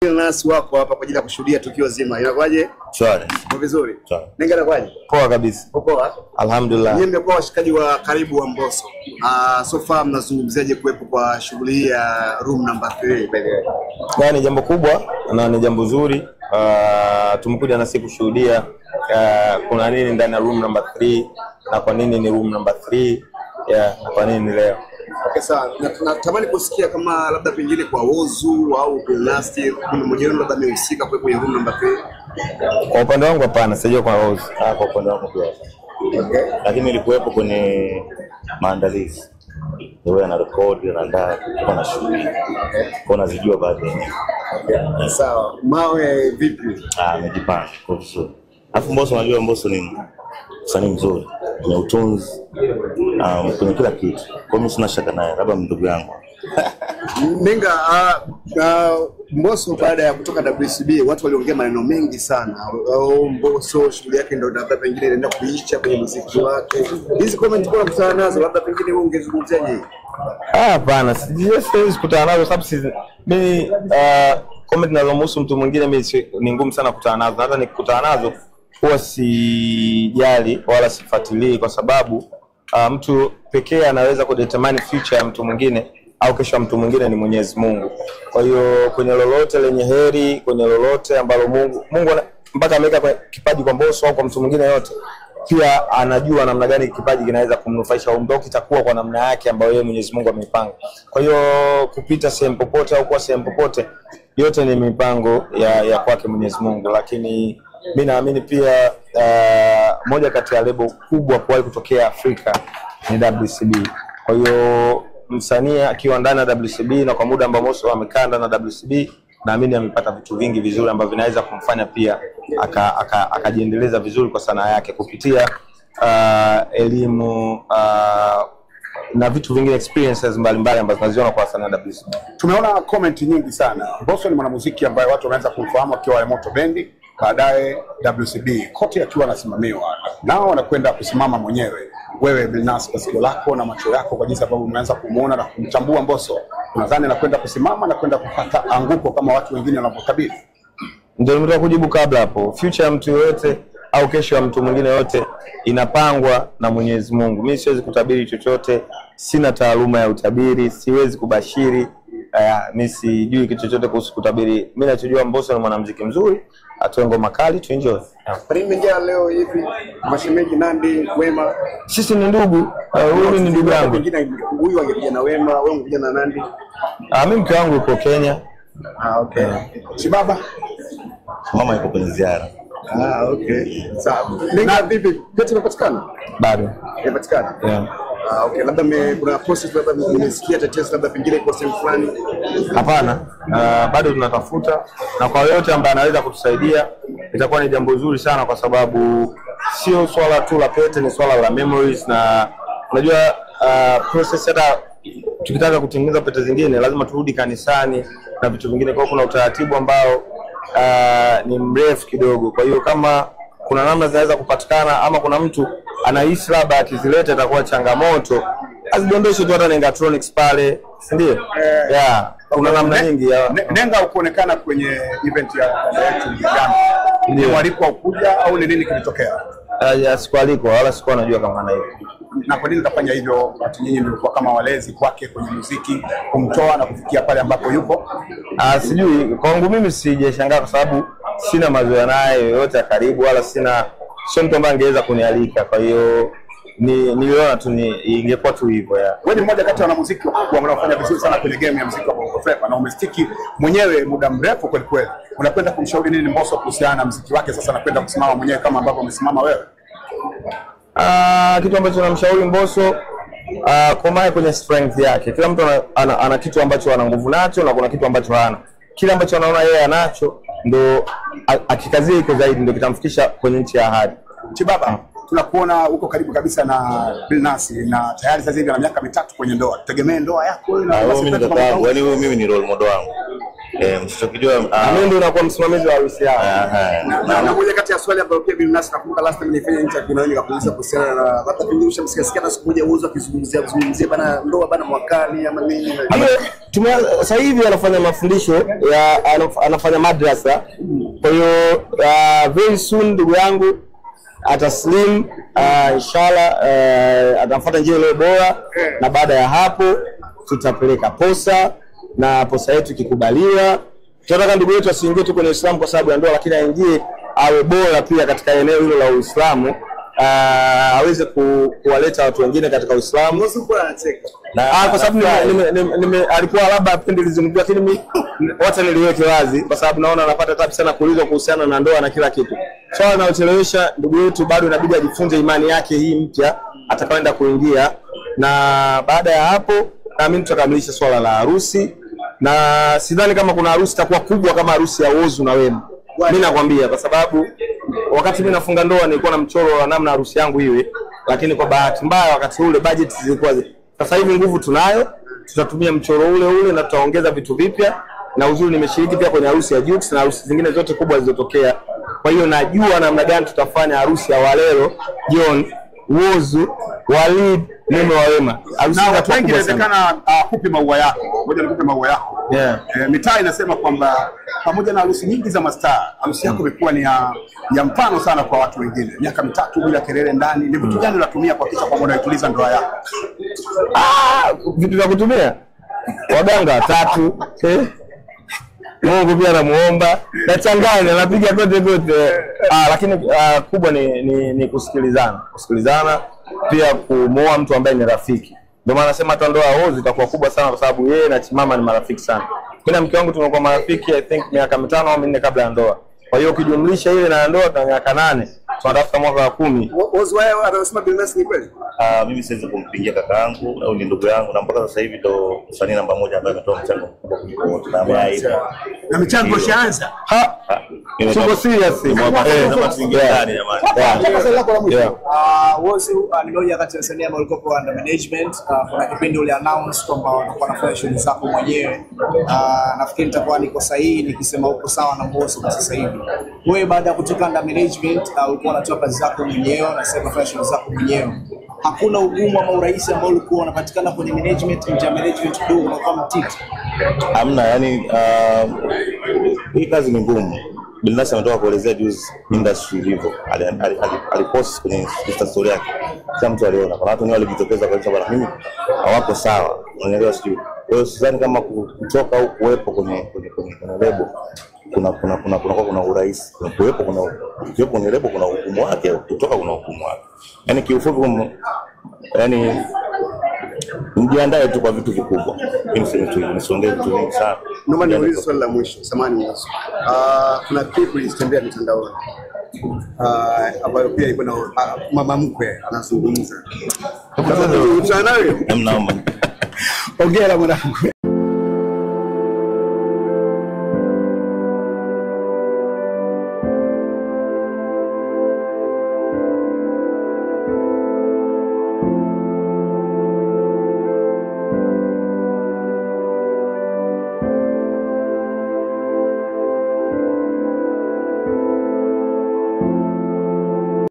Nasi wako hapa kwa ajili ya kushuhudia tukio zima. Inakuwaje? Shwari. Kwa vizuri. Shwari. Nenga inakuwaje? Poa kabisa. Poa. Alhamdulillah. Nyinyi mmekuwa washikaji wa karibu wa Mbosso. So far mnazungumziaje kuwepo kwa shughuli ya room number 3 by the way? Ni jambo kubwa na ni jambo zuri. Tumekuja na siku kushuhudia kuna nini ndani ya room number 3 na kwa nini ni room number 3 na kwa nini leo. Okay, sawa. Natamani kusikia kama labda pengine kwa Whozu au Bilnasti kuna mmoja wenu labda amehusika kwa kwenye room number 3. Kwa upande wangu hapana, sijui kwa Whozu. Kwa upande wangu pia. Okay. Lakini nilikuwepo kwenye maandalizi. Ndio na record na ndaa kwa shughuli. Kwa nazijua baadhi. Okay. Sawa. Mawe vipi? Amejipanga kwa vizuri. Alafu Mbosso, unajua Mbosso ni msanii mzuri, ni utunzi, kwenye kila kitu. Kwa mimi sina shaka naye, labda ndugu yangu. Nenga, Mbosso baada ya kutoka WCB watu waliongea maneno mengi sana. Mbosso shughuli yake ndio labda pengine inaenda kuisha kwenye muziki wake. Hizi comment kwa kutana nazo labda pengine wewe ungezungumziaje? Hapana, siwezi kutana nazo sababu mimi comment nazomhusu mtu mwingine mimi ni ngumu sana kutana nazo. Hata nikikutana nazo huwa sijali wala sifuatilii kwa sababu mtu pekee anaweza kudetermine future ya mtu mwingine au kesho ya mtu mwingine ni Mwenyezi Mungu. Kwa hiyo kwenye lolote lenye heri, kwenye lolote ambalo Mungu mpaka ameweka kipaji kwa Mbosso au kwa mtu mwingine yote, pia anajua namna gani kipaji kinaweza kumnufaisha mtu kitakuwa kwa namna yake ambayo yeye Mwenyezi Mungu ameipanga. Kwa hiyo kupita sehemu popote au kwa sehemu popote yote ni mipango ya kwake Mwenyezi Mungu, lakini mimi naamini pia moja kati ya lebo kubwa kuwahi kutokea Afrika ni WCB. Kwa hiyo msanii akiwa ndani ya WCB na kwa muda ambao Mbosso amekaa ndani ya WCB, naamini amepata vitu vingi vizuri ambavyo vinaweza kumfanya pia akajiendeleza vizuri kwa sanaa yake kupitia elimu na vitu vingine, experiences mbalimbali ambazo tunaziona kwa sanaa ya WCB. Tumeona comment nyingi sana. Mbosso ni mwanamuziki ambaye watu wanaanza kumfahamu akiwa Moto Bendi, baadaye WCB, kote akiwa anasimamiwa. Nao wanakwenda kusimama mwenyewe. Wewe Bilnasti, kwa sikio lako na macho yako kwa jinsi ambavyo umeanza kumuona na kumtambua Mbosso, unadhani anakwenda kusimama na kwenda kupata anguko kama watu wengine wanavyotabiri? Ndio nimetoka kujibu kabla hapo. Future ya mtu yote au kesho ya mtu mwingine yote inapangwa na Mwenyezi Mungu. Mimi siwezi kutabiri chochote, sina taaluma ya utabiri, siwezi kubashiri. Mimi sijui kitu chochote kuhusu kutabiri. Mimi ninachojua Mbosso ni mwanamuziki mzuri, atoe ngoma kali tu enjoy. Primejaa leo hivi mashemeji Nandy, Wema. Sisi ni ndugu. Huyu ni ndugu yangu. Pengine huyu angekuja na Wema, wewe ungekuja na Nandy. Mimi mke wangu yuko Kenya. Okay. Shibaba Mama yuko kwenye ziara. Okay. Sawa. Nenga vipi? Pete imepatikana? Bado. Imepatikana? Yeah. Okay, labda kuna process labda nimesikia tetesi labda pengine kwa sehemu fulani. Hapana, bado tunatafuta, na kwa yote ambaye anaweza kutusaidia itakuwa ni jambo zuri sana, kwa sababu sio swala tu la pete, ni swala la memories. Na unajua process hata tukitaka kutengeneza pete zingine lazima turudi kanisani na vitu vingine, kwa kuna utaratibu ambao ni mrefu kidogo. Kwa hiyo kama kuna namna zinaweza kupatikana ama kuna mtu anahisi labda akizileta itakuwa changamoto, azidondoshe tu hata na electronics pale, si ndio? Kuna namna nyingi ya Nenga ukuonekana kwenye event ya yetu jana. Ndio walikuwa ukuja au ni nini kilitokea? Sikualikwa wala sikuwa najua kama na hivyo. Na kwa nini kafanya hivyo? Watu nyinyi mlikuwa kama walezi kwake kwenye muziki, kumtoa na kufikia pale ambapo yupo? Sijui, kwangu mimi sijashangaa kwa sababu sina mazoea naye yoyote ya karibu, wala sio mtu ambaye angeweza kunialika. Kwa hiyo niliona tu ingekuwa tu hivyo. Wewe ni mmoja kati ya wanamuziki wakubwa wanaofanya vizuri sana kwenye game ya muziki wa Bongo Flava na umestiki mwenyewe muda mrefu kweli kweli. Unakwenda kumshauri nini Mbosso kuhusiana na muziki wake sasa anakwenda kusimama mwenyewe kama ambavyo umesimama wewe? Kitu ambacho namshauri Mbosso, komae kwenye strength yake. Kila mtu ana kitu ambacho ana nguvu nacho na kuna kitu ambacho hana. Kile ambacho anaona yeye anacho ndo akikazie iko zaidi ndo kitamfikisha kwenye nchi ya ahadi. Chibaba, tunakuona uko karibu kabisa na Bilnasti na tayari sasa hivi ana miaka 3 kwenye ndoa. Tutegemee ndoa yako na mimi ni kaka yangu, yani mimi ni role model wangu. Msichokijua mimi ndio nakuwa msimamizi wa harusi yao. Na moja kati ya swali ambalo pia Billnass nakumbuka last time nilifanya interview na wewe nikakuuliza kuhusiana na labda pengine ushamsikia na siku moja uwezo akizungumzia bana ndoa bana mwakani ama nini. Sasa hivi anafanya mafundisho ya anafanya madrasa. Kwa hiyo very soon ndugu yangu ataslim inshallah, atafuata njia ile bora, na baada ya hapo tutapeleka posa, na posa yetu ikikubaliwa tunataka ndugu yetu asiingie tu kwenye Uislamu kwa sababu ya ndoa, lakini aingie awe bora pia katika eneo hilo la Uislamu, aweze kuwaleta watu wengine katika Uislamu. Kwa sababu alikuwa labda apendi lizungumzia, lakini mimi wote niliweke wazi kwa sababu naona anapata tabu sana kuulizwa kuhusiana na ndoa na kila kitu. Swala na uchelewesha ndugu yetu bado inabidi ajifunze imani yake hii mpya atakayoenda kuingia, na baada ya hapo naamini tutakamilisha swala la harusi, na sidhani kama kuna harusi itakuwa kubwa kama harusi ya Whozu na Wema. Mimi nakwambia kwa sababu wakati mimi nafunga ndoa nilikuwa na mchoro wa namna harusi yangu iwe, lakini kwa bahati mbaya wakati ule budget zilikuwa. Sasa hivi nguvu tunayo, tutatumia mchoro ule na tutaongeza vitu vipya, na uzuri nimeshiriki pia kwenye harusi ya Jux na harusi zingine zote kubwa zilizotokea. Kwa hiyo najua namna gani tutafanya harusi ya Walelo, John, Whozu, Walid, mume wa Wema. Na watu wengi inawezekana kupi maua yako. Ngoja nikupe maua yako. Mitaa inasema kwamba pamoja na harusi nyingi za mastaa, harusi yako imekuwa ni ya mfano sana kwa watu wengine. Miaka 3 bila kelele ndani. Ni vitu gani unatumia kuhakikisha kwamba unaituliza ndoa yako? Vitu vya kutumia waganga 3, Mungu pia namuomba, nachanganya, napiga kote. Lakini kubwa ni kusikilizana pia kumuoa mtu ambaye ni rafiki. Ndio maana nasema hata ndoa ya Whozu itakuwa kubwa sana kwa sababu yeye na Chimama ni marafiki sana. Mimi na mke wangu tumekuwa marafiki I think miaka 5 au 4 kabla ya ndoa. Kwa hiyo ukijumlisha ile na ndoa tuna miaka 8, tunatafuta mwaka wa 10. Whozu wao anasema Billnass ni kweli? Mimi siwezi kumpingia kaka yangu au ni ndugu yangu, na mpaka sasa hivi ndo msanii namba 1 ambaye ametoa mchango mkubwa kuliko wote, na ameaiba na mchango shaanza. Tuko serious kama tuingia ndani jamani. Whozu ni moja kati ya wasanii ambao walikuwa under management. Kuna kipindi ule announce kwamba watakuwa wanafanya shughuli zako mwenyewe. Nafikiri nitakuwa niko sahihi nikisema uko sawa na Whozu kwa sasa hivi. Wewe baada ya kutoka under management ulikuwa unatoa kazi zako mwenyewe na sasa unafanya shughuli zako mwenyewe. Hakuna ugumu ama urahisi ambao ulikuwa unapatikana kwenye management, nje ya management kidogo kama mtiti? Hamna, yani hii kazi ni ngumu. Billnass ametoka kuelezea juzi industry ilivyo. Alipost kwenye Insta story yake. Kila mtu aliona. Kuna watu walijitokeza kwa sababu mimi hawako sawa. Unaelewa sio? Kwa hiyo sidhani kama kutoka au kuwepo kwenye lebo kuna urahisi. Kuwepo kwenye lebo kuna hukumu wake, kutoka kuna hukumu wake. Yaani kiufupi yani mjiandae tu kwa vitu vikubwa. Nisongee vitu vingi sana. Naomba niulize swali la mwisho. Samahani Whozu. Kuna clip ilitembea mitandaoni ambayo pia iko na mama mkwe anazungumza. Naomba. Ongea mwanangu.